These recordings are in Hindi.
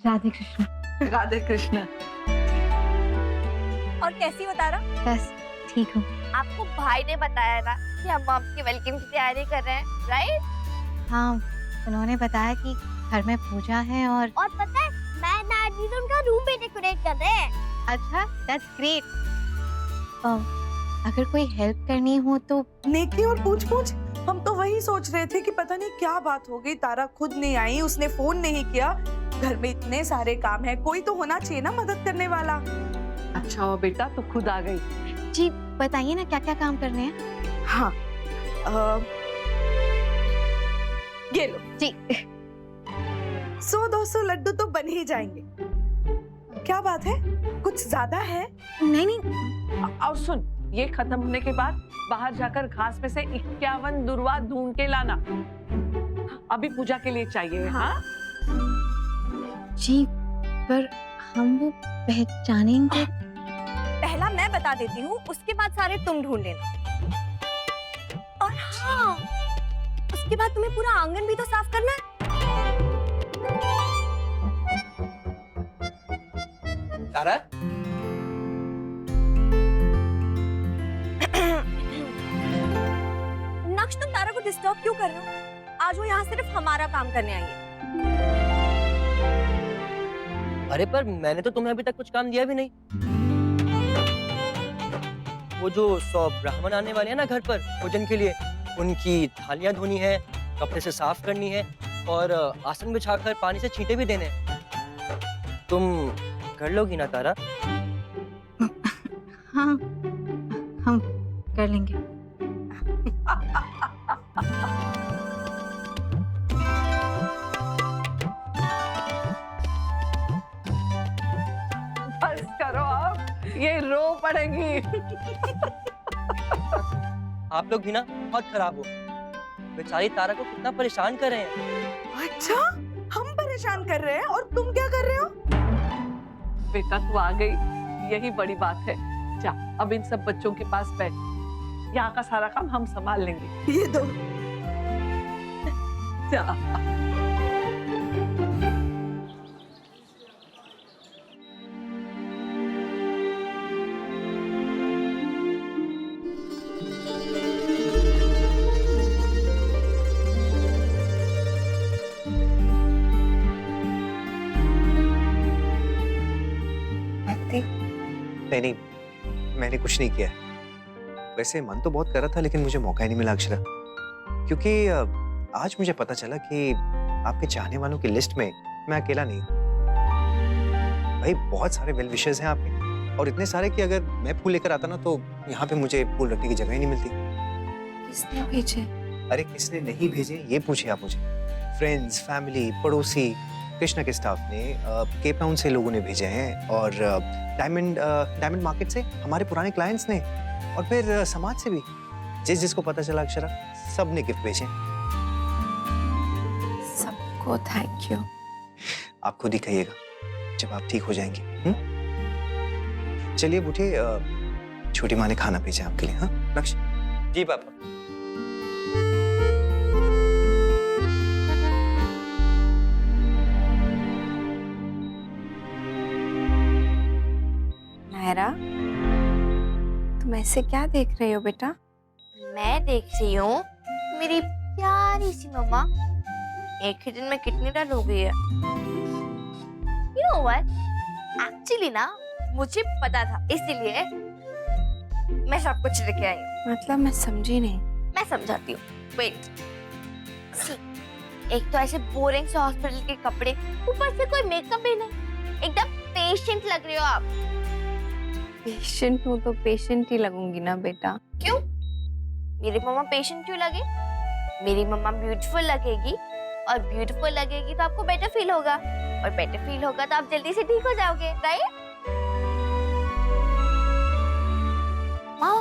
राधे कृष्ण। राधे कृष्ण। और कैसी हो तारा? बस ठीक हूँ। आपको भाई ने बताया ना कि हम आपकी वेलकम की तैयारी कर रहे हैं, राइट? हाँ, उन्होंने बताया कि घर में पूजा है और पता है मैं नाजी तो उनका रूम भी डेकोरेट कर रहे हैं। अच्छा, दैट्स ग्रेट। अगर कोई हेल्प करनी हो तो नेकी और पूछ हम तो वही सोच रहे थे कि पता नहीं क्या बात हो गई, तारा खुद नहीं आई, उसने फोन नहीं किया। घर में इतने सारे काम है, कोई तो होना चाहिए ना मदद करने वाला। अच्छा हो बेटा, तू खुद आ गई। जी बताइए ना क्या क्या काम करने हैं। हाँ, ये लो जी। 100-200 लड्डू तो बन ही जाएंगे। क्या बात है, कुछ ज्यादा है? नहीं। और सुन, ये खत्म होने के बाद बाहर जाकर घास में से 51 दुर्वा ढूंढ के लाना, अभी पूजा के लिए चाहिए। हाँ जी, पर हम वो पहचानेंगे? पहला मैं बता देती हूँ, उसके बाद सारे तुम ढूंढ लेना। और हाँ, उसके बाद तुम्हें पूरा आंगन भी तो साफ करना है। तारा, नक्श, तुम तारा को डिस्टर्ब क्यों कर रहे हो? आज वो यहाँ सिर्फ हमारा काम करने आई है। अरे पर मैंने तो तुम्हें अभी तक कुछ काम दिया भी नहीं। वो जो 100 ब्राह्मण आने वाले हैं ना घर पर भोजन के लिए, उनकी थालियां धोनी है, कपड़े से साफ करनी है और आसन बिछाकर पानी से छींटे भी देने हैं। तुम कर लोगी ना तारा? हाँ, हम कर लेंगे। बस करो आप, ये रो पड़ेगी। आप लोग भी ना बहुत खराब हो। बेचारी तारा को कितना परेशान कर रहे हैं। अच्छा, हम परेशान कर रहे हैं और तुम क्या कर रहे हो? बेटा तू आ गई, यही बड़ी बात है। जा अब इन सब बच्चों के पास बैठ, यहाँ का सारा काम हम संभाल लेंगे। ये दो। जा। नहीं, मैंने कुछ नहीं किया है। वैसे मन तो बहुत कर रहा था लेकिन मुझे मौका ही नहीं मिला अक्षरा, क्योंकि आज मुझे पता चला कि आपके चाहने वालों की लिस्ट में मैं अकेला नहीं हूँ। भाई बहुत सारे वेल विशर्स हैं आपके, और इतने सारे कि अगर मैं फूल लेकर आता ना तो यहाँ पे मुझे फूल रखने की जगह ही नहीं मिलती। किसने भेजे? अरे किसने नहीं भेजे ये पूछे आप मुझे। फ्रेंड्स, फैमिली, पड़ोसी, कृष्णा के स्टाफ ने, केप टाउन से लोगों ने भेजे हैं, और डायमंड मार्केट से हमारे पुराने क्लाइंट्स ने, और फिर समाज से भी। जिसको पता चला अक्षरा, सब ने गिफ्ट भेजे। सबको थैंक यू। आप खुद ही कहिएगा जब आप ठीक हो जाएंगे। चलिए उठिए, छोटी माँ ने खाना भेजा आपके लिए। हाँ नक्श। जी पापा। नायरा, तुम ऐसे क्या देख रहे हो बेटा? मैं देख रही हूँ मेरी प्यारी सी मम्मा एक ही दिन में कितनी डल हो गई है। You know what? Actually ना, मुझे पता था, इसलिए मैं सब कुछ लेके आई हूँ। मतलब मैं समझी नहीं। मैं समझाती हूँ, वेट। एक तो ऐसे बोरिंग से हॉस्पिटल के कपड़े, ऊपर से कोई मेकअप भी नहीं, एकदम पेशेंट लग रही हो आप। पेशेंट हूँ तो पेशेंट ही लगूंगी ना बेटा। क्यों? मेरी मम्मा पेशेंट क्यों लगे? मेरी मम्मा ब्यूटीफुल लगेगी, और ब्यूटीफुल लगेगी तो आपको बेटर फील होगा, और बेटर फील होगा तो आप जल्दी से ठीक हो जाओगे, राइट? हाँ।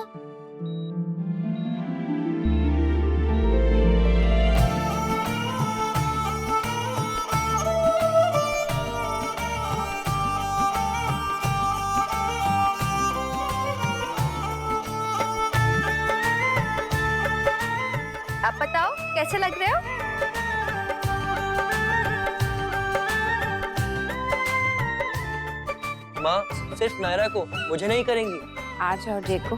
आप बताओ कैसे लग रहे हो? माँ सिर्फ नायरा को, मुझे नहीं करेंगी। आ जाओ देखो।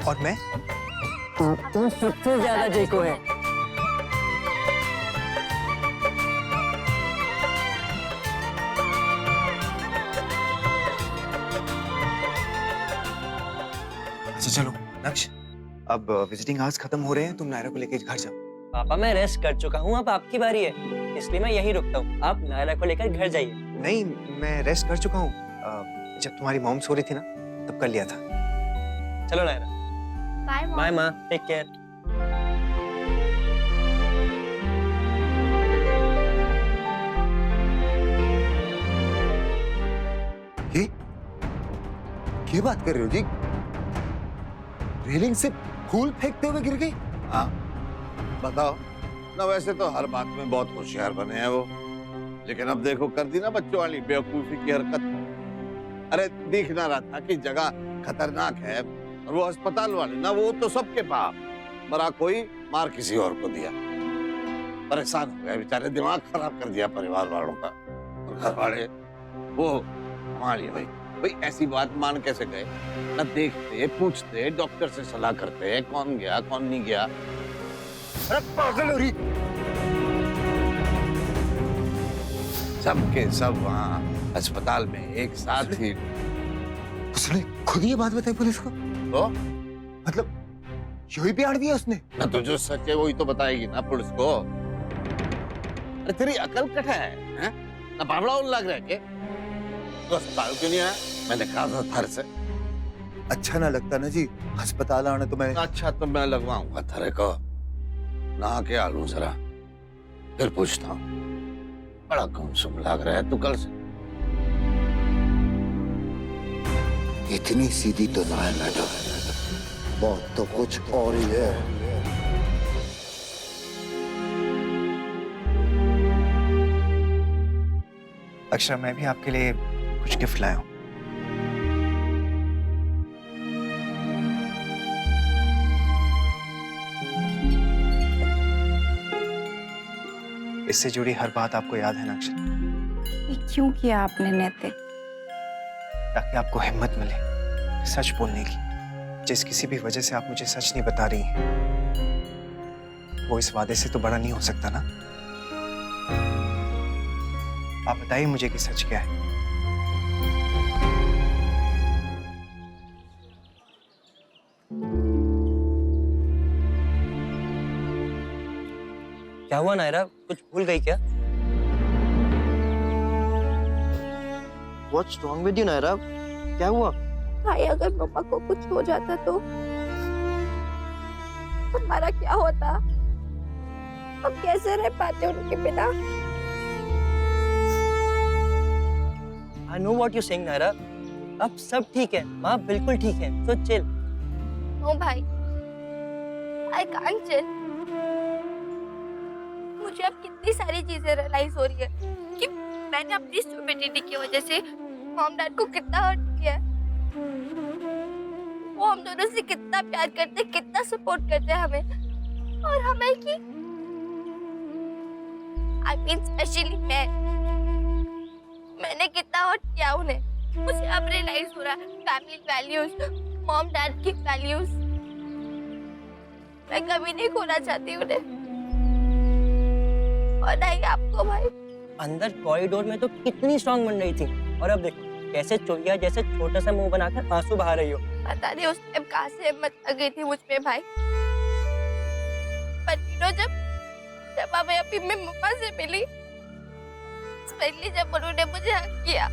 और मैं? तुम सबसे ज्यादा देखो है। अच्छा चलो नक्श, अब विजिटिंग आवर्स खत्म हो रहे हैं, तुम नायरा को लेके घर जाओ। पापा मैं रेस्ट कर चुका हूँ, अब आपकी बारी है, इसलिए मैं यहीं रुकता हूँ। आप नायरा को लेकर घर जाइए। नहीं, मैं रेस्ट कर चुका हूँ। जब तुम्हारी मॉम सो रही थी ना, तब कर लिया था। चलो नायरा। बाय बाय माँ, टेक केयर। ये बात कर रहे हो जी? रेलिंग से फूल फेंकते हुए गिर गई? हाँ बताओ ना, वैसे तो हर बात में बहुत होशियार बने हैं वो, लेकिन अब देखो कर दी ना बच्चों वाली बेवकूफी की हरकत। अरे दिख ना रहा था कि जगह खतरनाक है, और वो अस्पताल वाले ना, वो तो सबके पाप, मरा कोई मार किसी और को दिया। परेशान हो गए बेचारे, दिमाग खराब कर दिया परिवार वालों का। और घर वाले वो हमारे भाई ऐसी बात मान कैसे गए? ना देखते, पूछते, डॉक्टर से सलाह करते, कौन गया कौन नहीं गया। अरे पागल हो रही। सबके सब वहाँ अस्पताल में एक साथ ही। उसने खुद ये बात बताई पुलिस को? तो मतलब यही प्यार दिया उसने? ना तो जो सच है वही तो बताएगी ना पुलिस को। अरे तेरी अकल कटा है? ना बावड़ा लग रहा है के? तो अस्पताल क्यों नहीं आया? मैंने कहा था थर से। अच्छा ना लगता ना जी अस्पताल आने, तो मैंने अच्छा तो मैं लगवाऊंगा थरे को, नहा के आ लूं जरा, फिर पूछता हूँ। बड़ा गुमसुम लग रहा है तू कल से। इतनी सीधी तो ना है मैडम, बहुत तो कुछ और ही है। अक्षरा, मैं भी आपके लिए कुछ गिफ्ट लाया हूँ। इससे जुड़ी हर बात आपको याद है ना अक्षरा? ये क्यों किया आपने नैतिक? ताकि आपको हिम्मत मिले सच बोलने की। जिस किसी भी वजह से आप मुझे सच नहीं बता रही हैं, वो इस वादे से तो बड़ा नहीं हो सकता ना। आप बताइए मुझे कि सच क्या है। क्या हुआ नायरा, कुछ भूल गई क्या? What's wrong with you Naira? क्या हुआ? भाई अगर मम्मा को कुछ हो जाता तो हमारा क्या होता? हम कैसे रह पाते उनके बिना? I know what you're saying Naira. अब सब ठीक है, माँ बिल्कुल ठीक है, तो चिल। नो भाई, I can't chill। मुझे अब कितनी सारी चीजें रियलाइज हो रही है कि मैंने अपनी स्टूपिडिटी की वजह से मॉम डैड को कितना हर्ट किया है। वो हम दोनों से कितना प्यार करते, कितना सपोर्ट करते हैं हमें, और हमें कि I mean स्पेशली मैंने कितना हर्ट किया उन्हें। मुझे अब रियलाइज हो रहा है फैमिली वैल्यूज, मॉम डैड की वैल्यूज। मैं कभी नहीं खोना चाहती उन्हें, और नहीं आपको भाई। अंदर कॉरिडोर में तो कितनी स्ट्रांग बन रही थी, और अब देखो कैसे चोरिया जैसे छोटा सा मुंह बनाकर आंसू बहा रही हो। पता नहीं उस टाइम कहाँ से हिम्मत आ गई थी मुझ में भाई। पर you know, जब हमें अभी मैं मम्मा से मिली, स्पेशली जब उन्होंने मुझे हक किया,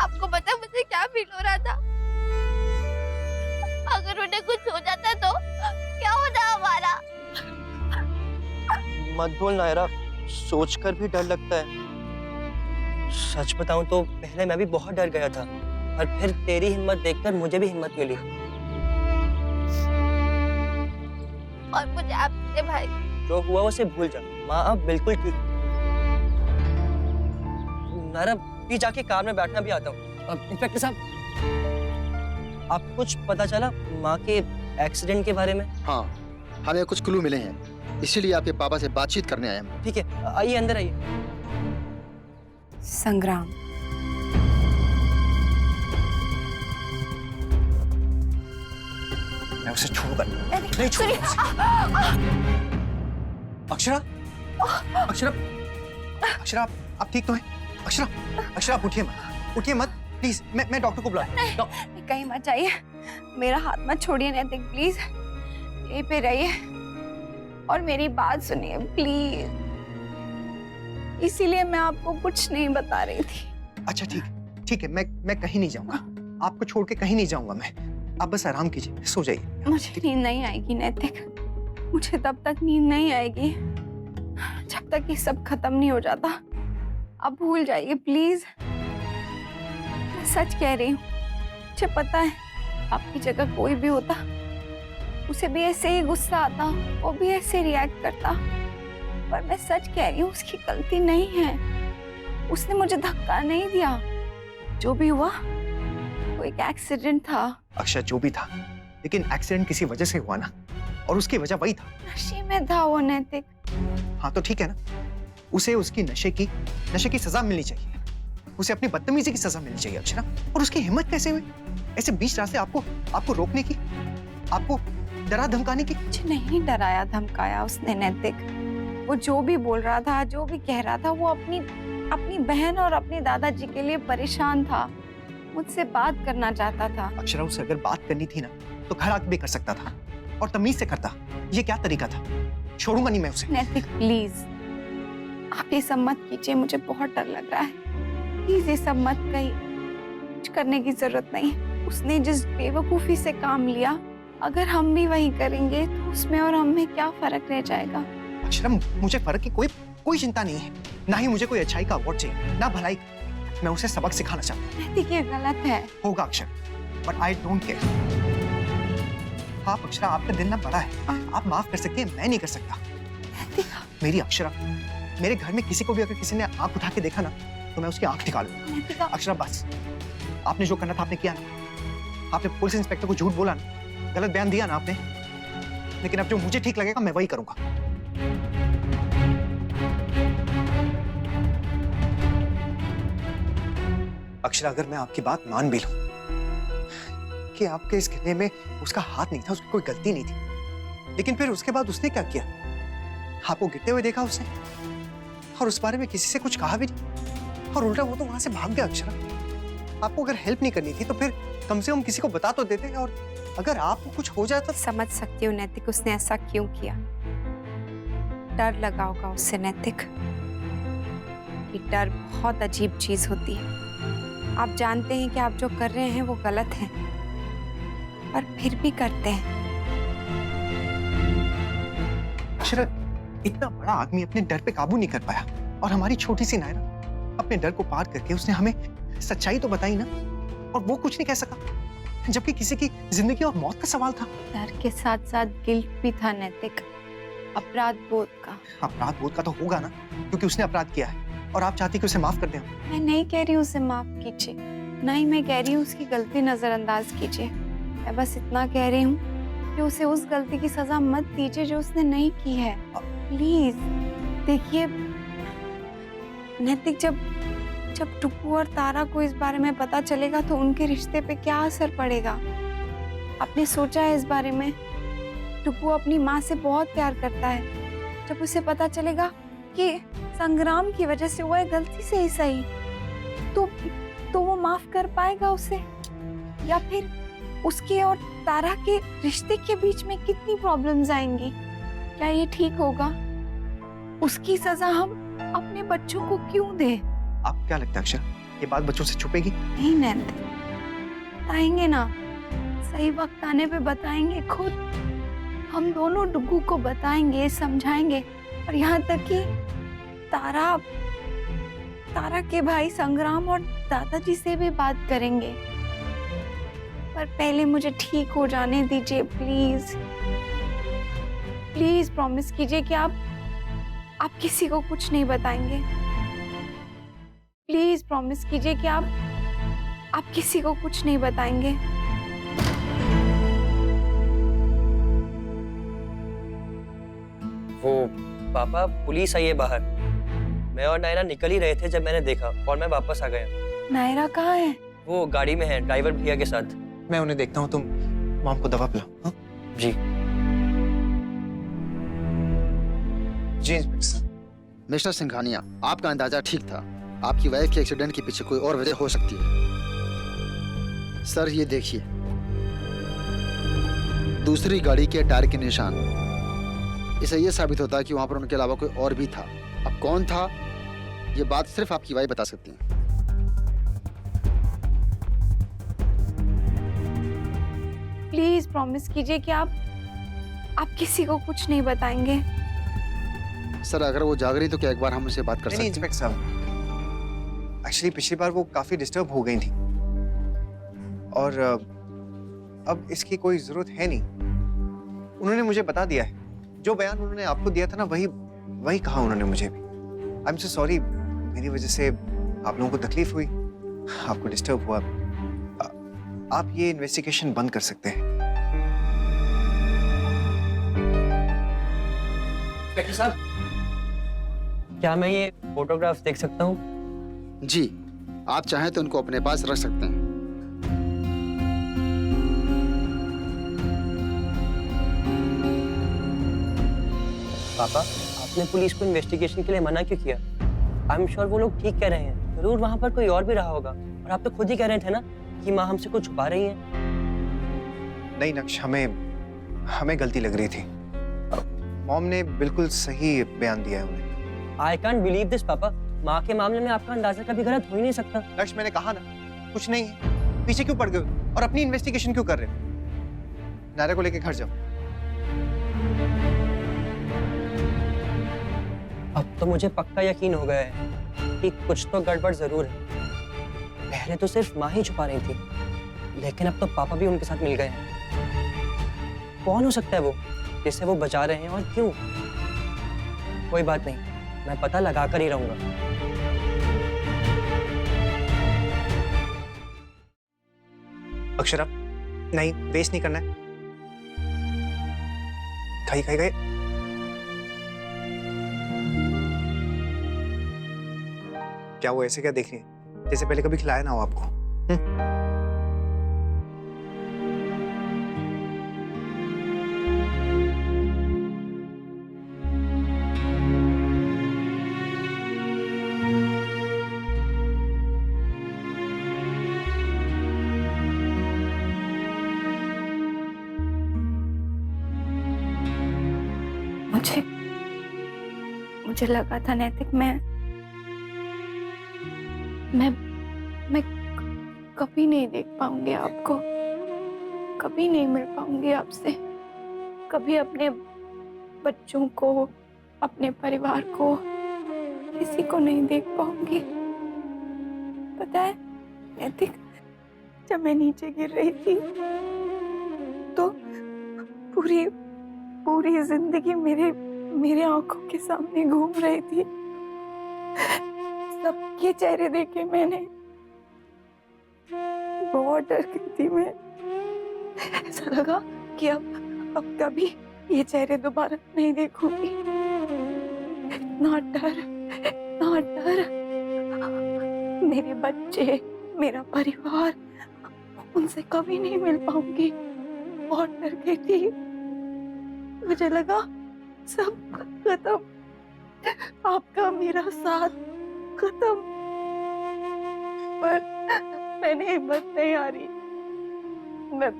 आपको पता मुझे क्या फील हो रहा था? अगर उन्हें कुछ हो जाता तो क्या होता हमारा? मत बोल नायरा, सोचकर भी डर लगता है। सच बताऊं तो पहले मैं भी बहुत डर गया था, और फिर तेरी हिम्मत देखकर मुझे भी हिम्मत मिली। और मुझे आपसे भाई, जो हुआ उसे भूल जा, माँ अब बिल्कुल ठीक। नायरा भी जाके कार में बैठना भी आता हूँ। इंस्पेक्टर साहब, आपको कुछ पता चला माँ के एक्सीडेंट के बारे में? हाँ, हमें कुछ क्लू मिले हैं। इसीलिए आपके पापा से बातचीत करने आया मैं। ठीक है, आइए अंदर आइए। संग्राम, मैं उसे छूऊंगा नहीं, छूऊंगा। अक्षरा, अक्षरा, अक्षरा, आप ठीक तो हैं? अक्षरा, अक्षरा, आप उठिए मत प्लीज। मैं डॉक्टर को बुलाऊं। कहीं मत जाइए, मेरा हाथ मत छोड़िए नैतिक, प्लीज यहीं पे रहिए और मेरी बात सुनिए प्लीज। इसीलिए मैं आपको कुछ नहीं बता रही थी। अच्छा ठीक है, मैं कहीं नहीं जाऊंगा, आपको छोड़ के कहीं नहीं जाऊंगा मैं। आप बस आराम कीजिए, सो जाइए। मुझे नींद नहीं आएगी नैतिक, मुझे तब तक नींद नहीं आएगी जब तक ये सब खत्म नहीं हो जाता। आप भूल जाइए प्लीज, मैं सच कह रही हूँ। मुझे पता है आपकी जगह कोई भी होता उसे भी ऐसे ही गुस्सा आता, वो भी ऐसे रिएक्ट करता, पर मैं सच कह रही हूँ उसकी गलती नहीं है। उसने मुझे धक्का नहीं दिया, जो भी हुआ वो एक एक्सीडेंट था। अक्षय, जो भी था, लेकिन एक्सीडेंट किसी वजह से हुआ ना, और उसकी वजह वही था। नशे में था वो नैतिक। हाँ तो ठीक है ना, उसे उसकी नशे की सजा मिलनी चाहिए, उसे अपनी बदतमीजी की सजा मिलनी चाहिए अक्षरा। और उसकी हिम्मत कैसे हुई ऐसे बीच रास्ते आपको रोकने की, आपको डरा धमकाने की? मुझे नहीं डराया धमकाया उसने नैतिक। वो जो भी बोल रहा था, जो भी कह रहा था, वो अपनी बहन और अपने दादाजी के लिए परेशान था, मुझसे बात करना चाहता था। अक्षरा, उसे अगर बात करनी थी ना तो घर आके भी कर सकता था, और तमीज से करता। ये क्या तरीका था? छोड़ूंगा नहीं मैं उसे। नैतिक प्लीज, आप ये सब मत कीजिए, मुझे बहुत डर लग रहा है। प्लीज ये सब मत कहिए, कुछ करने की जरूरत नहीं। उसने जिस बेवकूफी से काम लिया, अगर हम भी वही करेंगे तो उसमें और हम में क्या फर्क रह जाएगा? अक्षरा, मुझे फर्क की कोई चिंता नहीं है, ना ही मुझे कोई अच्छाई का अवार्ड चाहिए, ना भलाई का। मैं उसे सबक सिखाना चाहता हूँ। नैतिक ये गलत है। होगा अक्षर, बट आई डोंट केयर। आप अक्षरा, आपका दिल ना बड़ा है, आप माफ कर सकते हैं, मैं नहीं कर सकता। मेरी अक्षरा, मेरे घर में किसी को भी अगर किसी ने आंख उठा के देखा ना तो मैं उसकी आंख निकालूंगा। अक्षरा बस, आपने जो करना था आपने किया ना। आपने पुलिस इंस्पेक्टर को झूठ बोला ना, गलत बयान दिया ना आपने, लेकिन अब जो मुझे ठीक लगेगा मैं वही करूंगा। अक्षरा, अगर मैं आपकी बात मान भी लूं कि आपके इस गिरने में उसका हाथ नहीं था, उसकी कोई गलती नहीं थी, लेकिन फिर उसके बाद उसने क्या किया? आपको गिरते हुए देखा उसने, और उस बारे में किसी से कुछ कहा भी नहीं, और उल्टा वो तो वहां से भाग गया। अक्षरा, आपको अगर हेल्प नहीं करनी थी तो फिर कम से कम किसी को बता तो देते, और अगर आपको कुछ हो जाता। समझ सकती हूँ नैतिक, उसने ऐसा क्यों किया। डर लगा होगा उससे नैतिक। ये डर बहुत अजीब चीज होती है। आप जानते हैं कि आप जो कर रहे हैं वो गलत है, पर फिर भी करते हैं। अक्षरा, इतना बड़ा आदमी अपने डर पे काबू नहीं कर पाया, और हमारी छोटी सी नायरा अपने डर को पार करके उसने हमें सच्चाई तो बताई ना, और वो कुछ नहीं कह सका, जबकि किसी की जिंदगी और मौत का सवाल था। डर के साथ साथ गिल्ट भी था नैतिक, अपराध बोध का। अपराध बोध का तो होगा ना, क्योंकि उसने अपराध किया है और आप चाहती कि उसे माफ कर दें। मैं नहीं कह रही हूँ उसे माफ कीजिए, ना ही मैं कह रही हूँ उसकी गलती नजरअंदाज कीजिए। मैं बस इतना कह रही हूँ कि उसे उस गलती की सजा मत दीजिए जो उसने नहीं की है। प्लीज देखिए नैतिक, जब टुप्पू और तारा को इस बारे में पता चलेगा तो उनके रिश्ते पे क्या असर पड़ेगा? आपने सोचा है इस बारे में? टुप्पू अपनी माँ से बहुत प्यार करता है। जब उसे पता चलेगा कि संग्राम की वजह से हुआ है, गलती से ही सही, तो वो माफ कर पाएगा उसे? या फिर उसके और तारा के रिश्ते के बीच में कितनी प्रॉब्लम्स आएंगी? क्या ये ठीक होगा? उसकी सजा हम अपने बच्चों को क्यों दें? आपको क्या लगता है अक्षर, ये बात बच्चों से छुपेगी? नहीं नैतिक, बताएंगे ना, सही वक्त आने पे बताएंगे। खुद हम दोनों डुग्गू को बताएंगे, समझाएंगे, और यहाँ तक कि तारा के भाई संग्राम और दादाजी से भी बात करेंगे। पर पहले मुझे ठीक हो जाने दीजिए प्लीज। प्लीज प्रॉमिस कीजिए कि आप किसी को कुछ नहीं बताएंगे। प्लीज प्रॉमिस कीजिए कि आप किसी को कुछ नहीं बताएंगे। वो पापा पुलिस आई है बाहर। मैं और नायरा निकल ही रहे थे जब मैंने देखा और मैं वापस आ गया। नायरा कहाँ है? वो गाड़ी में है ड्राइवर भैया के साथ। मैं उन्हें देखता हूँ, तुम मॉम को दवा पिलाओ। हाँ? जी जी इंस्पेक्टर साहब। मिस्टर सिंघानिया, आपका अंदाजा ठीक था। आपकी वाइफ के एक्सीडेंट के पीछे कोई और वजह हो सकती है। सर ये देखिए, दूसरी गाड़ी के टायर के निशान। इसे ये साबित होता है कि वहां पर उनके अलावा कोई और भी था। अब कौन था, ये बात सिर्फ आपकी वाइफ बता सकती है। प्लीज प्रॉमिस कीजिए कि आप किसी को कुछ नहीं बताएंगे। सर अगर वो जाग रही तो क्या एक बार हम उनसे बात कर नहीं सकते हैं? इंस्पेक्टर साहब, एक्चुअली पिछली बार वो काफी डिस्टर्ब हो गई थी और अब इसकी कोई जरूरत है नहीं। उन्होंने मुझे बता दिया है, जो बयान उन्होंने आपको दिया था ना वही कहा उन्होंने मुझे भी। आई एम सो सॉरी, मेरी वजह से आप लोगों को तकलीफ हुई, आपको डिस्टर्ब हुआ। आप ये इन्वेस्टिगेशन बंद कर सकते हैं। इंस्पेक्टर साहब, क्या मैं ये फोटोग्राफ्स देख सकता हूँ? जी, आप चाहें तो उनको अपने पास रख सकते हैं। पापा, आपने पुलिस को इन्वेस्टिगेशन के लिए मना क्यों किया? आई एम श्योर वो लोग ठीक कह रहे हैं, जरूर वहां पर कोई और भी रहा होगा। और आप तो खुद ही कह रहे थे ना कि माँ हमसे कुछ छुपा रही है। नहीं नक्श, हमें गलती लग रही थी। मॉम ने बिल्कुल सही बयान दिया है उन्हें। आई कांट बिलीव दिस पापा। माँ के मामले में आपका अंदाजा कभी गलत हो ही नहीं सकता। नक्श, मैंने कहा ना कुछ नहीं है, पीछे क्यों पड़ गए हो और अपनी इन्वेस्टिगेशन क्यों कर रहे हो? नायरा को लेके घर जाओ। अब तो मुझे पक्का यकीन हो गया है कि कुछ तो गड़बड़ जरूर है। पहले तो सिर्फ माँ ही छुपा रही थी, लेकिन अब तो पापा भी उनके साथ मिल गए हैं। कौन हो सकता है वो जिसे वो बचा रहे हैं और क्यों? कोई बात नहीं, मैं पता लगा कर ही रहूंगा। अक्षरा, नहीं वेस्ट नहीं करना है। खाई खाई खाई। क्या वो ऐसे क्या देख रही है जैसे पहले कभी खिलाया ना हो आपको? मुझे लगा था नैतिक मैं कभी नहीं देख पाऊंगी आपको, कभी नहीं मिल पाऊंगी आपसे, कभी अपने बच्चों को, अपने परिवार को, किसी को नहीं देख पाऊंगी। पता है नैतिक, जब मैं नीचे गिर रही थी तो पूरी जिंदगी मेरे आंखों के सामने घूम रही थी। सबके चेहरे देखे मैंने, बहुत डर गई थी मैं। ऐसा लगा कि अब कभी ये चेहरे दोबारा नहीं देखूंगी। इतना डर, इतना डर। मेरे बच्चे, मेरा परिवार, उनसे कभी नहीं मिल पाऊंगी। बहुत डर गई थी। मुझे लगा सब खत्म, आपका मेरा साथ खत्म। पर मैंने हिम्मत नहीं हारी। मैं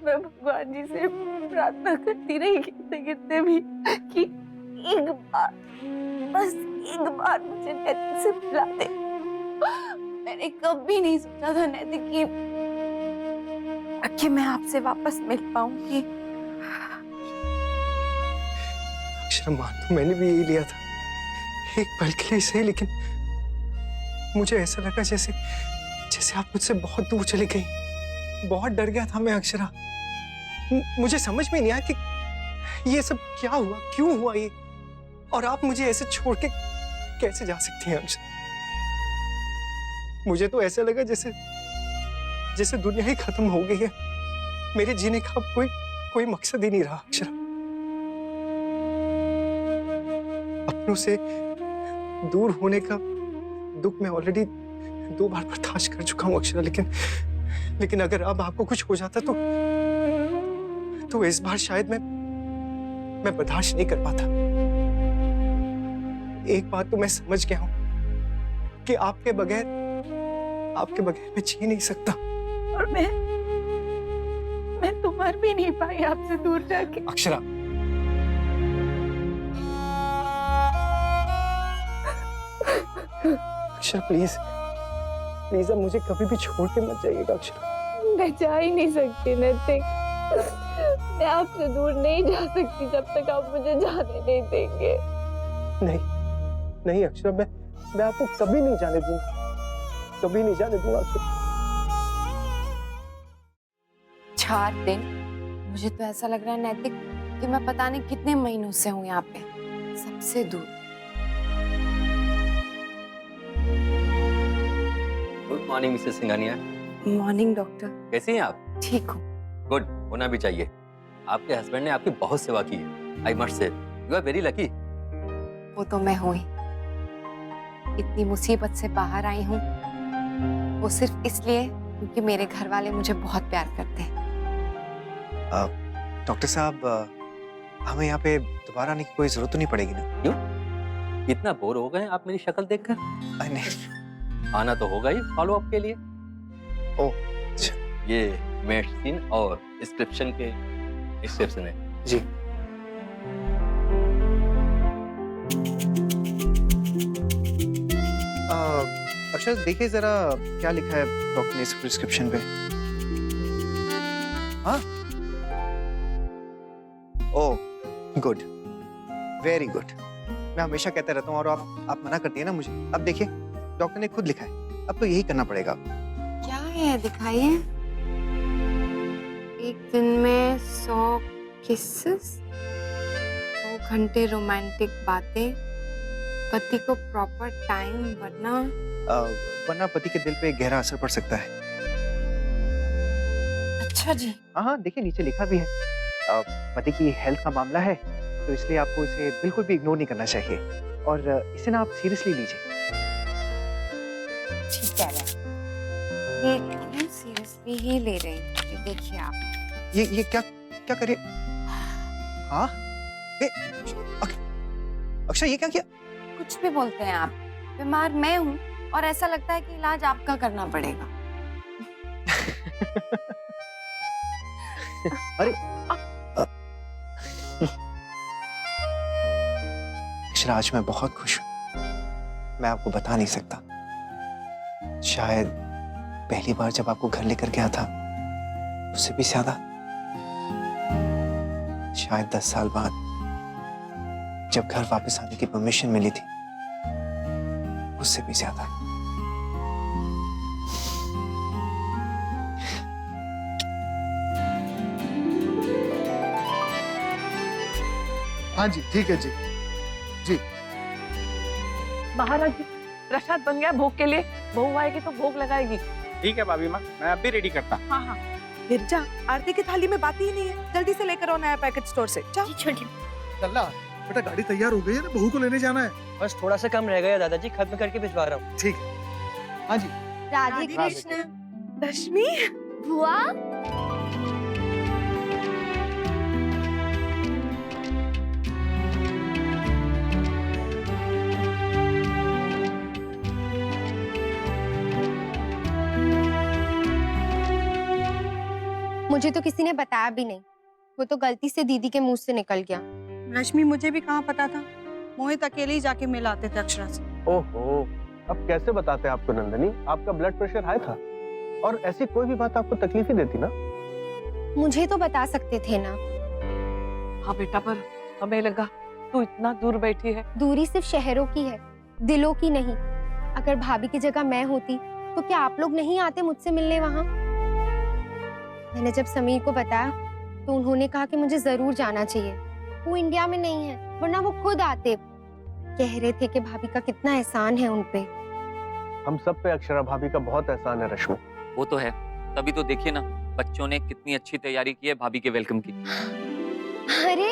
भगवान जी से प्रार्थना करती रही गिरते गिरते भी कि एक बार, बस एक बार मुझे नैतिक से मिला दे। मैंने कभी नहीं सोचा था नैतिक कि मैं आपसे वापस मिल पाऊंगी। मान तो मैंने भी यही लिया था, एक पल के लिए सही, लेकिन मुझे ऐसा लगा जैसे आप मुझसे बहुत दूर चली गई। बहुत डर गया था मैं अक्षरा। मुझे समझ में नहीं आया कि ये सब क्या हुआ, क्यों हुआ ये, और आप मुझे ऐसे छोड़ के कैसे जा सकती हैं अक्षरा? मुझे तो ऐसा लगा जैसे दुनिया ही खत्म हो गई है। मेरे जीने का अब कोई मकसद ही नहीं रहा अक्षरा। अपनों से दूर होने का दुख मैं ऑलरेडी 2 बार बर्दाश्त कर चुका हूँ अक्षरा, लेकिन अगर अब आपको कुछ हो जाता तो इस बार शायद मैं बर्दाश्त नहीं कर पाता। एक बात तो मैं समझ गया हूं कि आपके बगैर मैं जी नहीं सकता। और मैं तो मर भी नहीं पाई आपसे दूर जाके। अक्षरा, अक्षरा प्लीज अब मुझे कभी भी छोड़ के मत जाइएगा अक्षरा। मैं जा ही नहीं सकती नैतिक, मैं आपसे दूर नहीं जा सकती जब तक आप मुझे जाने नहीं देंगे। नहीं अक्षरा, मैं आपको कभी नहीं जाने दूंगा अक्षरा। 4 दिन? मुझे तो ऐसा लग रहा है नैतिक कि मैं पता नहीं कितने महीनों से हूँ यहाँ पे, सबसे दूर। Good morning Mrs Singhania. Morning doctor. कैसी हैं आप? ठीक हूँ। गुड, होना भी चाहिए। आपके हस्बैंड ने आपकी बहुत सेवा की है। I must say you are very lucky. वो तो मैं हूँ ही। इतनी मुसीबत से बाहर आई हूँ वो सिर्फ इसलिए क्योंकि मेरे घर वाले मुझे बहुत प्यार करते हैं। डॉक्टर साहब, हमें यहाँ पे दोबारा आने की कोई जरूरत तो नहीं पड़ेगी ना? क्यों? इतना बोर हो गए आप मेरी शक्ल देखकर? नहीं, आना तो होगा ही फॉलो अप के लिए। ओह, ये मेडिसिन और प्रिस्क्रिप्शन के स्टेप्स हैं। जी। अक्षर, देखिए जरा क्या लिखा है डॉक्टर ने इस प्रिस्क्रिप्शन पे। हाँ, ओह गुड, वेरी गुड। मैं हमेशा कहता रहता हूँ और आप मना करती है ना मुझे। अब देखिए डॉक्टर ने खुद लिखा है, अब तो यही करना पड़ेगा। क्या है दिखाइए। 1 दिन में 100 किसेस, 2 घंटे रोमांटिक बातें, पति को प्रॉपर टाइम, वरना पति के दिल पे गहरा असर पड़ सकता है। अच्छा जी। हाँ, देखिए नीचे लिखा भी है। पति की हेल्थ का मामला है तो इसलिए आपको इसे बिल्कुल भी इग्नोर नहीं करना चाहिए और इसे ना आप सीरियसली लीजिए। ठीक है, ये सीरियसली ही ले रहे हैं। ये देखिए आप। ये क्या करे? हाँ, अक्षय ये क्या किया? कुछ भी बोलते हैं आप। बीमार मैं हूँ और ऐसा लगता है कि इलाज आपका करना पड़ेगा। अरे अक्षरा, आज मैं बहुत खुश हूँ। मैं आपको बता नहीं सकता। शायद पहली बार जब आपको घर लेकर गया था उससे भी ज्यादा, शायद 10 साल बाद जब घर वापस आने की परमिशन मिली थी उससे भी ज्यादा। हाँ जी, ठीक है जी। जी महाराज जी, प्रसाद बन गया भोग के लिए। बहू आएगी तो भोग लगाएगी। ठीक है भाभी माँ, मैं अब भी रेडी करता। हाँ। गिरजा, आरती की थाली में बात ही नहीं है। जल्दी से लेकर आओ नया पैकेट स्टोर से। जाओ। छोटी लल्ला, बेटा गाड़ी तैयार हो गई है ना, बहू को लेने जाना है। बस थोड़ा सा कम रह गया दादाजी, खत्म करके भिजवा रहा हूँ। ठीक है। हाँ जी। राधे कृष्ण। रश्मि, बुआ, मुझे तो किसी ने बताया भी नहीं, वो तो गलती से दीदी के मुंह से निकल गया। रश्मि, मुझे भी कहाँ पता था। मोहित अकेले ही जाके मिलाते थे अक्षरा से। ओहो, अब कैसे बताते आपको नंदनी? आपका ब्लड प्रेशर हाई था और ऐसी कोई भी बात आपको तकलीफ ही देती ना। मुझे तो बता सकते थे ना। हाँ बेटा, पर हमें लगा तू इतना दूर बैठी है। दूरी सिर्फ शहरों की है, दिलों की नहीं। अगर भाभी की जगह मैं होती तो क्या आप लोग नहीं आते मुझसे मिलने वहां? मैंने जब समीर को बताया तो उन्होंने कहा कि मुझे जरूर जाना चाहिए। वो इंडिया में नहीं है, वरना वो खुद आते। कह रहे थे कि भाभी का कितना एहसान है उनपे। हम सब पे अक्षरा भाभी का बहुत एहसान है रश्मि। वो तो है, तभी तो देखिए ना बच्चों ने कितनी अच्छी तैयारी की है भाभी के वेलकम की। अरे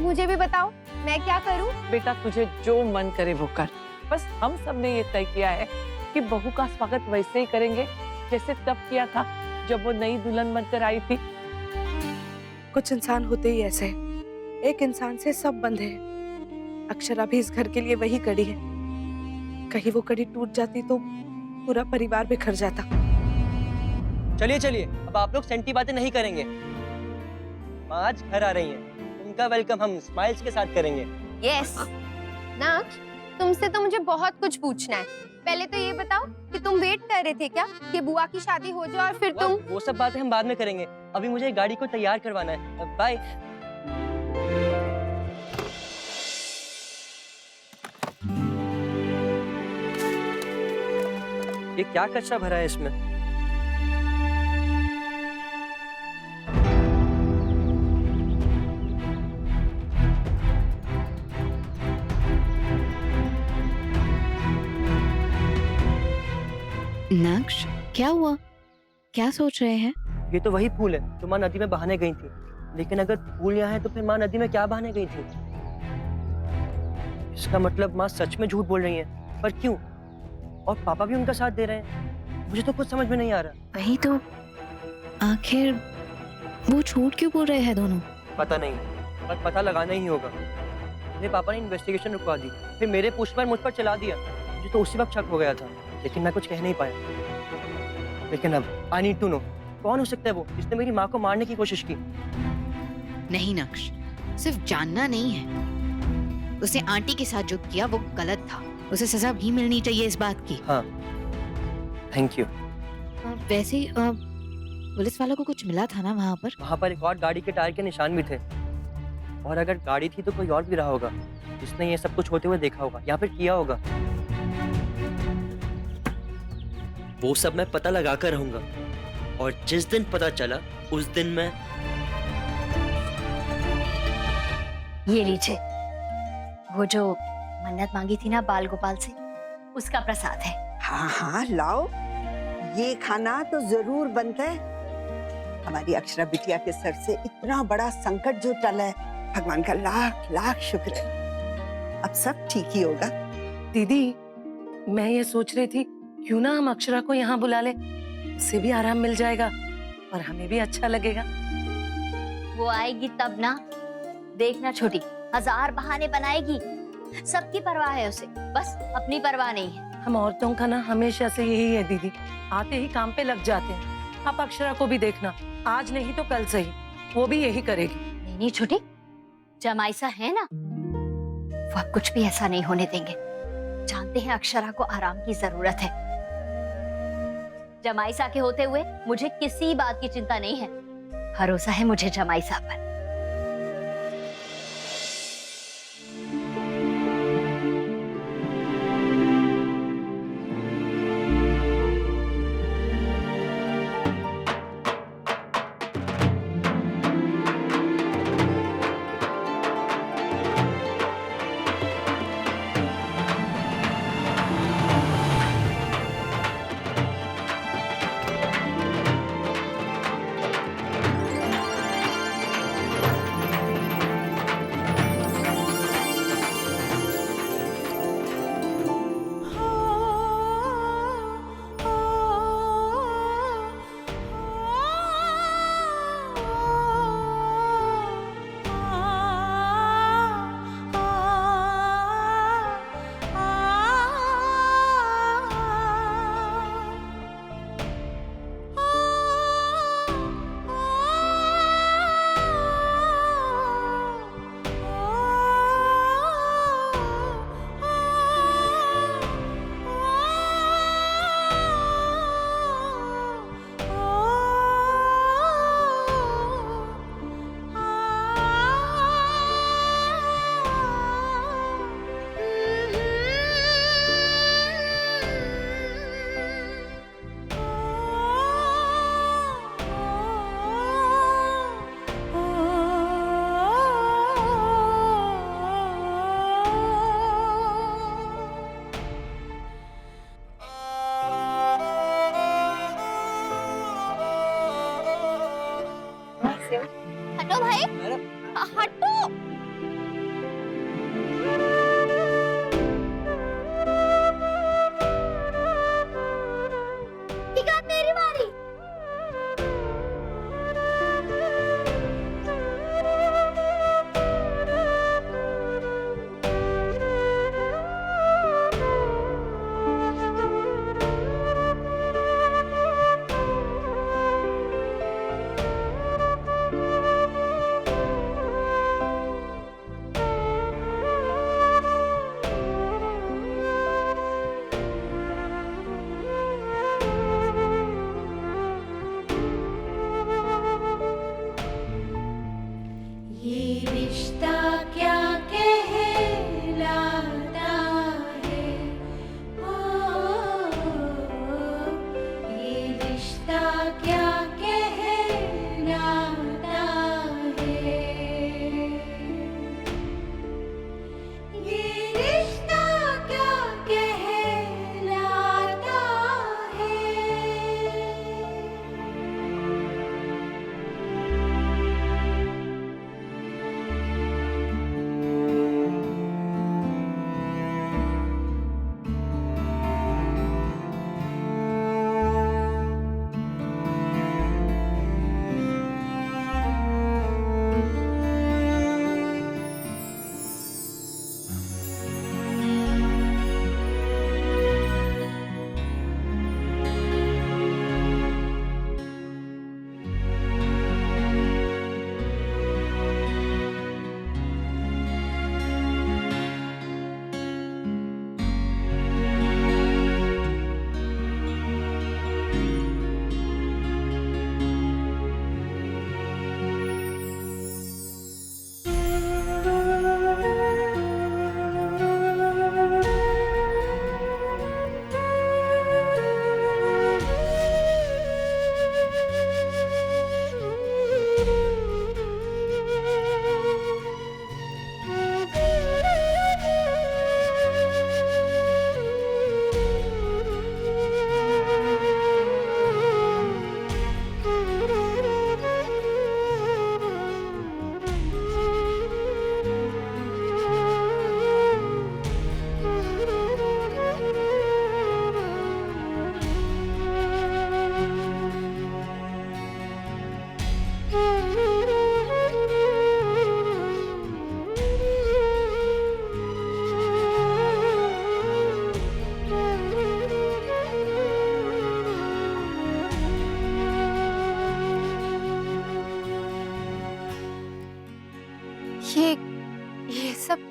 मुझे भी बताओ, मैं क्या करूं? बेटा तुझे जो मन करे वो कर। बस हम सब ने ये तय किया है कि बहू का स्वागत वैसे ही करेंगे जैसे तब किया था जब वो नई दुल्हन बनकर आई थी। कुछ इंसान होते ही ऐसे हैं। एक इंसान से सब बंधे हैं। अक्षरा भी इस घर के लिए वही कड़ी है। कहीं वो कड़ी टूट जाती तो पूरा परिवार बिखर जाता। चलिए चलिए, अब आप लोग सेंटी बातें नहीं करेंगे। माँ आज घर आ रही हैं, उनका वेलकम हम स्माइल्स के साथ करेंगे। यस। नाक्ष, तुमसे तो मुझे बहुत कुछ पूछना है। पहले तो ये बताओ कि तुम वेट कर रहे थे क्या कि बुआ की शादी हो जाए और फिर तुम? वो सब बातें हम बाद में करेंगे। अभी मुझे गाड़ी को तैयार करवाना है। बाय। ये क्या कचरा भरा है इसमें? नक्श, क्या हुआ? क्या सोच रहे हैं? ये तो वही फूल है जो माँ नदी में बहाने गई थी। लेकिन अगर फूल यहाँ है तो फिर माँ नदी में क्या बहाने गई थी? इसका मतलब माँ सच में झूठ बोल रही है, पर क्यों? और पापा भी उनका साथ दे रहे हैं। मुझे तो कुछ समझ में नहीं आ रहा। वही तो, आखिर वो झूठ क्यों बोल रहे हैं दोनों? पता नहीं, पर पता लगाना ही होगा। मेरे पापा ने इन्वेस्टिगेशन रुकवा दी, फिर मेरे पूछ पर मुझ पर चला दिया। मुझे तो उसी वक्त शक हो गया था, लेकिन मैं कुछ कह नहीं पाया। लेकिन अब आई नीड टू नो, कौन हो सकता है वो जिसने मेरी माँ को मारने की कोशिश की? नहीं नक्श, सिर्फ जानना नहीं है। उसने आंटी के साथ जो किया वो गलत था। उसे सजा भी मिलनी चाहिए इस बात की। हाँ, थैंक यू। वैसे पुलिस वालों को कुछ मिला था ना वहाँ पर? वहाँ पर एक और गाड़ी के टायर के निशान भी थे। और अगर गाड़ी थी तो कोई और भी रहा होगा जिसने ये सब कुछ होते हुए देखा होगा या फिर किया होगा। वो सब मैं पता लगा कर रहूंगा, और जिस दिन पता चला उस दिन मैं... ये लीजिए, वो जो मन्नत मांगी थी ना बाल गोपाल से, उसका प्रसाद है। हाँ हाँ लाओ, ये खाना तो जरूर बनता है। हमारी अक्षरा बिटिया के सर से इतना बड़ा संकट जो टला है, भगवान का लाख लाख शुक्र है। अब सब ठीक ही होगा। दीदी, मैं ये सोच रही थी क्यों ना हम अक्षरा को यहाँ बुला ले, उससे भी आराम मिल जाएगा और हमें भी अच्छा लगेगा। वो आएगी तब ना, देखना छोटी, 1000 बहाने बनाएगी। सबकी परवाह है उसे, बस अपनी परवाह नहीं है। हम औरतों का ना हमेशा से यही है दीदी, आते ही काम पे लग जाते हैं। आप अक्षरा को भी देखना, आज नहीं तो कल सही वो भी यही करेगी। नहीं छोटी, जमाईसा है ना, वो अब कुछ भी ऐसा नहीं होने देंगे। जानते हैं अक्षरा को आराम की जरूरत है। जमाईसा के होते हुए मुझे किसी बात की चिंता नहीं है। भरोसा है मुझे जमाईसा पर।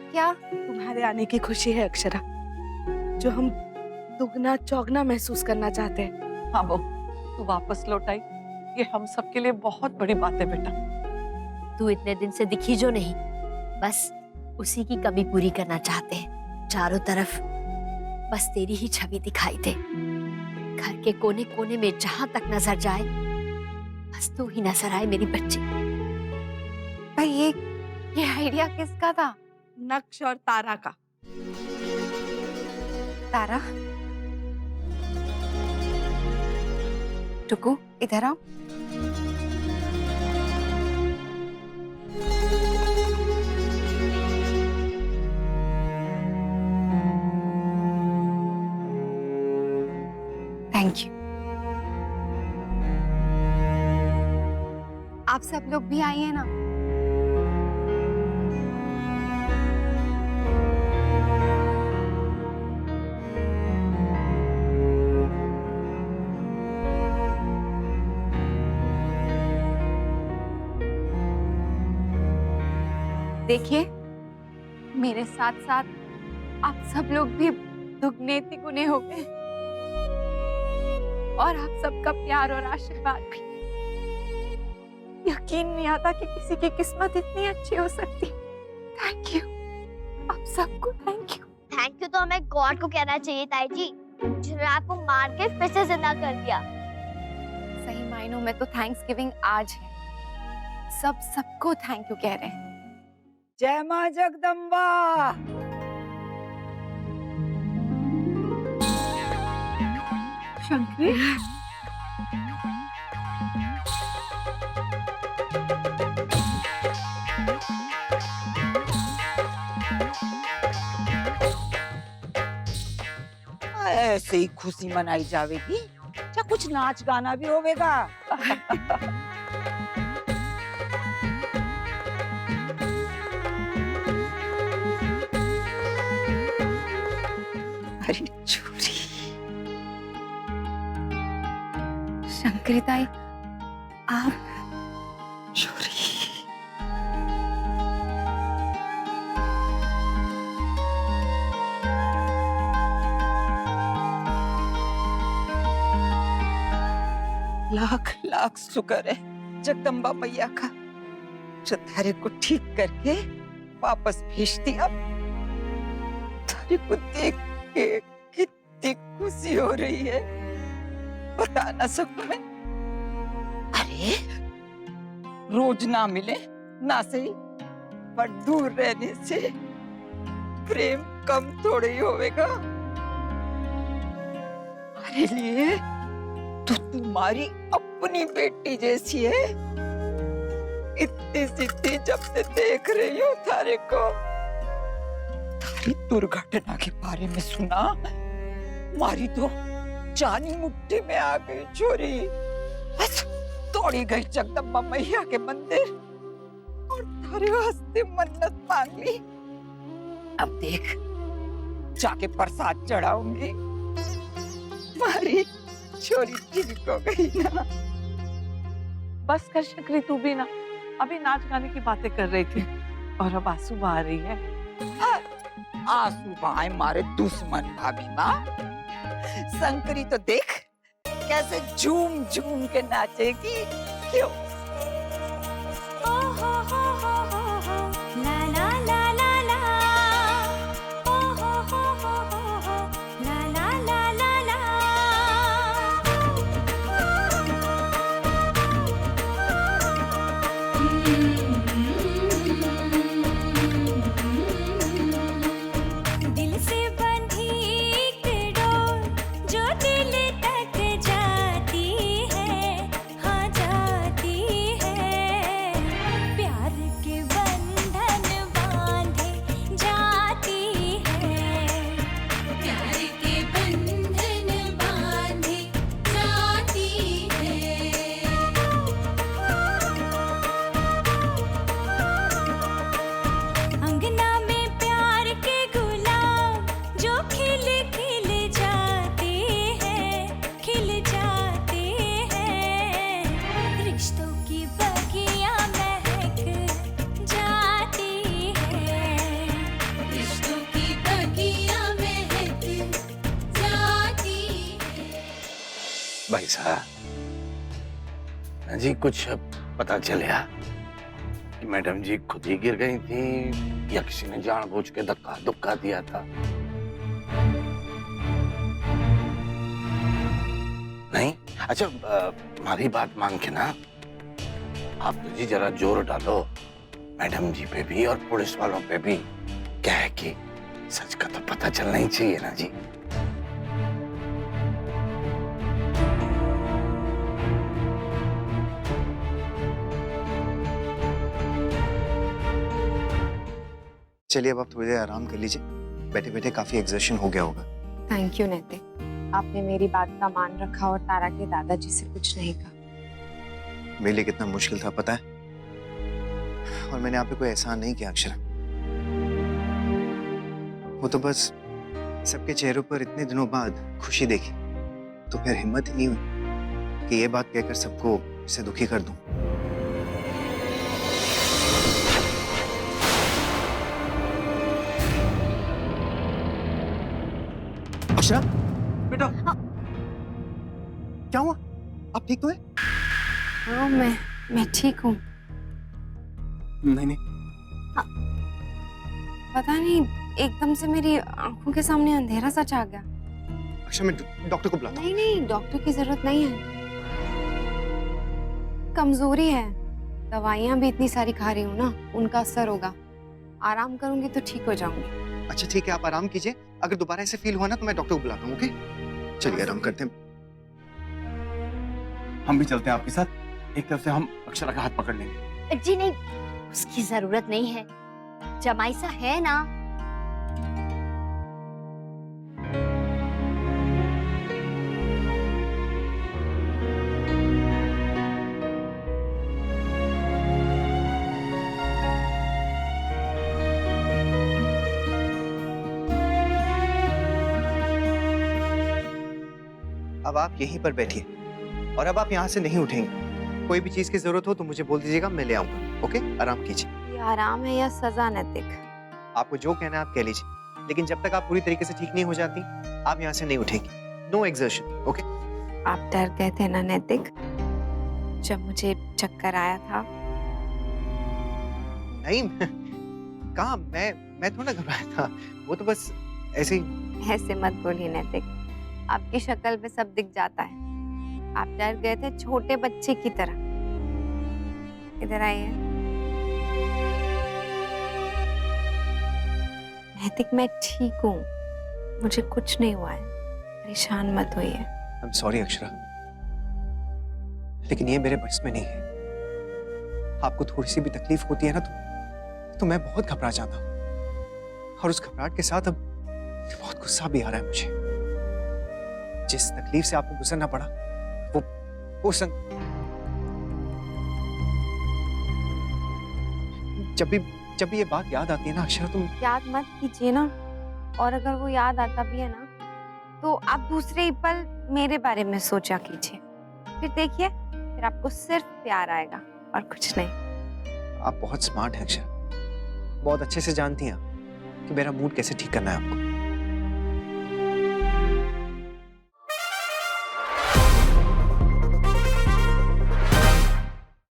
क्या? तुम्हारे आने की खुशी है अक्षरा, जो हम दुगना चौगना महसूस करना चाहते हैं। हाँ बहू, तू वापस लौट आई, ये हम सबके लिए बहुत बड़ी बात है बेटा। तू इतने दिन से दिखी जो नहीं, बस उसी की कमी पूरी करना चाहते हैं। चारों तरफ बस तेरी ही छवि दिखाई दे, घर के कोने कोने में जहां तक नजर जाए बस तू ही नजर आए मेरी बच्ची। भाई ये आइडिया किसका था? नक्श और तारा का। तारा, टुकू इधर आओ। Thank you. आप सब लोग भी आइए ना। देखिए, मेरे साथ साथ आप सब लोग भी दुगने तिगुने हो गए और आप सबका प्यार और आशीर्वाद भी। यकीन नहीं आता कि किसी की किस्मत इतनी अच्छी हो सकती। थैंक यू, आप सबको थैंक यू। थैंक यू तो हमें गॉड को कहना चाहिए ताई जी, जिन्होंने आपको मार के फिर से जिंदा कर दिया। सही मायनों में तो थैंक्स गिविंग आज है। सबको थैंक यू कह रहे हैं। जय मां जगदम्बा। शंकरी, ऐसे ही खुशी मनाई जावेगी या कुछ नाच गाना भी होवेगा? अरे चोरी। शंकरी ताई, आप चोरी। लाख लाख शुक्र है जगदम्बा मैया का, जो थारे को ठीक करके वापस भेज दिया। थारे को देख के कितनी खुशी हो रही है, बता ना सकूं मैं। अरे रोज ना मिले ना सही, पर दूर रहने से प्रेम कम थोड़ी होवेगा। हमारे लिए तो तुम्हारी अपनी बेटी जैसी है। इतनी सिद्धि जब से देख रही हूँ थारे को, थारी दुर्घटना के बारे में सुना, मारी तो जानी मुट्ठी में आ गई छोरी। बस दौड़ी गई जगदम्बा मैया के मंदिर और थारे वास्ते मन्नत मांग ली। अब देख, जाके प्रसाद चढ़ाऊंगी। मारी छोरी ठीक हो गई ना। बस कर शंकरी, तू भी ना, अभी नाच गाने की बातें कर रही थी और अब आंसू बहा रही है। आंसू बहाए मारे दुश्मन भाभी माँ। शंकरी तो देख कैसे झूम झूम के नाचेगी। क्यों? दिल से बंधी एक डोर जो दिल तक जाती है, हाँ जाती है। प्यार भाई साहब जी कुछ पता चला कि मैडम जी खुद ही गिर गई थी या किसी ने जानबूझ के धक्का धुक्का दिया था? नहीं? अच्छा हमारी बात मान के ना आप तो जी जरा जोर डालो मैडम जी पे भी और पुलिस वालों पे भी। क्या है कि सच का तो पता चलना ही चाहिए ना जी। चलिए अब आप थोड़ी देर आराम कर लीजिए, बैठे बैठे काफी एक्सर्शन हो गया होगा। थैंक यू नैतिक, आपने मेरी बात का मान रखा और तारा के दादाजी से कुछ नहीं कहा। मेरे लिए कितना मुश्किल था पता है, और मैंने आप पे कोई एहसान नहीं किया अक्षरा। वो तो बस सबके चेहरों पर इतने दिनों बाद खुशी देखी तो फिर हिम्मत ही नहीं हुई कि ये बात कहकर सबको इससे दुखी कर दूं। अक्षरा बेटा क्या हुआ, आप ठीक तो है? हाँ मैं ठीक हूँ। नहीं पता नहीं एकदम से मेरी आंखों के सामने अंधेरा सा छा गया। अच्छा मैं डॉक्टर को बुलाता हूँ। नहीं डॉक्टर की जरूरत नहीं है, कमजोरी है, दवाइयाँ भी इतनी सारी खा रही हूँ ना, उनका असर होगा। आराम करूंगी तो ठीक हो जाऊंगी। अच्छा ठीक है, आप आराम कीजिए, अगर दोबारा ऐसे फील हुआ ना तो मैं डॉक्टर को बुलाता हूँ। ओके चलिए आराम करते हैं। हम भी चलते हैं आपके साथ, एक तरफ से हम अक्षरा का हाथ पकड़ लेंगे। जी नहीं, उसकी जरूरत नहीं है, जमाई सा है ना। अब आप यहीं पर बैठिए और अब आप यहाँ से नहीं उठेंगे। कोई भी चीज की जरूरत हो तो मुझे बोल दीजिएगा, मैं ले आऊंगा। ओके आराम कीजिए। ये आराम है या सजा नैतिक? आपको जो कहना है आप कह लीजिए, लेकिन जब तक आप पूरी तरीके से ठीक नहीं हो जाती आप यहाँ से नहीं उठेंगी। No exertion. ओके आप डर गए थे ना नैतिक जब मुझे चक्कर आया था? नहीं कहाँ, मैं थोड़ा घबराया था, वो तो बस ऐसे ही। ऐसे मत बोलिए नैतिक, आपकी शक्ल पे सब दिख जाता है। आप डर गए थे छोटे बच्चे की तरह। इधर आइए। नैतिक मैं ठीक हूँ, मुझे कुछ नहीं हुआ है, परेशान मत होइए। आई एम सॉरी अक्षरा, लेकिन ये मेरे बस में नहीं है। आपको थोड़ी सी भी तकलीफ होती है ना तो मैं बहुत घबरा जाता हूँ, और उस घबराहट के साथ अब बहुत गुस्सा भी आ रहा है मुझे। जिस तकलीफ से आपको गुजरना पड़ा वो जब भी ये बात याद आती है ना अक्षरा, तुम याद मत कीजिए ना, और अगर वो याद आता भी है ना तो आप दूसरे ही पल मेरे बारे में सोचा कीजिए, फिर देखिए फिर आपको सिर्फ प्यार आएगा और कुछ नहीं। आप बहुत स्मार्ट हैं अक्षरा, बहुत अच्छे से जानती हैं कि मेरा मूड कैसे ठीक करना है आपको।